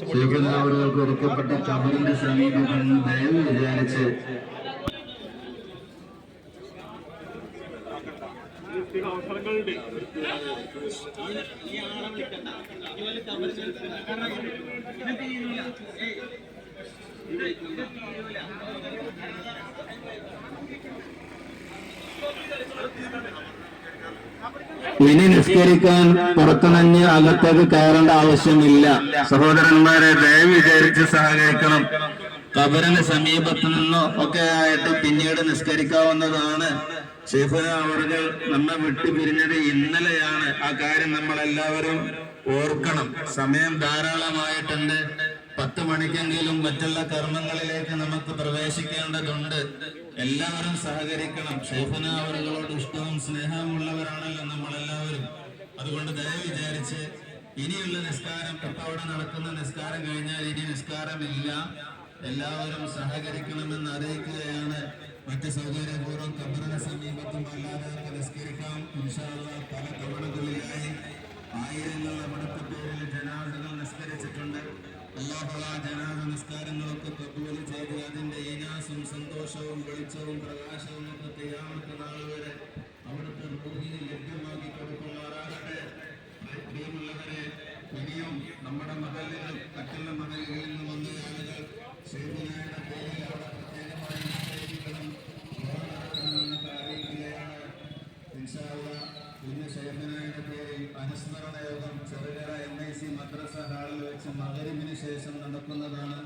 ശേഖരനവർക്ക് ഒരുക്കപ്പെട്ട കബറിന്റെ സമീപത്തിൽ ദയവ് വിചാരിച്ച് അവസരങ്ങളുണ്ട്. ഇനി നിസ്കരിക്കാൻ പുറത്തുനഞ്ഞ് അകത്തേക്ക് കയറേണ്ട ആവശ്യമില്ല. സഹോദരന്മാരെ, ദയവ് വിചാരിച്ച് സഹകരിക്കണം. ഖബറിന് സമീപത്തു നിന്നോ ഒക്കെ ആയിട്ട് പിന്നീട് നിസ്കരിക്കാവുന്നതാണ്. ശൈഖുന അവர்கள் നമ്മെ വിട്ടുപിരിഞ്ഞത് ഇന്നലെയാണ്. ആ കാര്യം നമ്മളെല്ലാവരും ഓർക്കണം. സമയം ധാരാളമായിട്ടുണ്ട്. 10 മണിക്കെങ്കിലും മറ്റുള്ള കർമ്മങ്ങളിലേക്ക് നമുക്ക് പ്രവേശിക്കേണ്ടതുണ്ട്. എല്ലാവരും സഹകരിക്കണം. ശൈഖുന അവர்களോട് ഇഷ്ടവും സ്നേഹവും ഉള്ളവരാണല്ലോ നമ്മളെല്ലാവരും. അതുകൊണ്ട് ദയവ് വിചാരിച്ച് ഇനിയുള്ള നിസ്കാരം, അവിടെ നടക്കുന്ന നിസ്കാരം കഴിഞ്ഞാൽ ഇനി നിസ്കാരമില്ല. എല്ലാവരും സഹകരിക്കണമെന്ന് അറിയിക്കുകയാണ്. മറ്റ് സൗകര്യപൂർവ്വം ഖബറിന് സമീപത്തും അല്ലാതെ നിസ്കരിക്കാം. ഇൻഷാ അല്ലാഹ് പല തവണകളിലായി ആയിരങ്ങൾ അവിടുത്തെ പേരിൽ ജനാസകൾ നിസ്കരിച്ചിട്ടുണ്ട്. അല്ലാഹു ആ ജനാസ നിസ്കാരങ്ങളൊക്കെ കബൂൽ ചെയ്ത് അതിന്റെ ഈനാസും സന്തോഷവും വെളിച്ചവും പ്രകാശവും ഒക്കെ ഖിയാമത്ത് നാൾ വരെ അവിടുത്തെ റൂഹിന് ലഭ്യമാക്കി കൊടുക്കുമാറാകട്ടെ. പ്രിയമുള്ളവരെ, ഇനിയും നമ്മുടെ മഹല്ലുകൾ, മറ്റുള്ള മഹല്ലുകളിൽ നിന്ന് വന്ന ആളുകൾ ശൈഖുനായുടെ പേരിൽ അവിടെ പ്രത്യേകമായി നിശ്ചയിക്കണം എന്നൊക്കെ അറിയിക്കുകയാണ്. ഇൻഷാ അല്ലാഹ് ഇന്ന് ശൈഖുനായുടെ പേരിൽ അനുസ്മരണ യോഗം ചെറുകര NIC മദ്രസ ഹാളിൽ വെച്ച് മഗ്‌രിബിന് ശേഷം നടക്കുന്നതാണ്.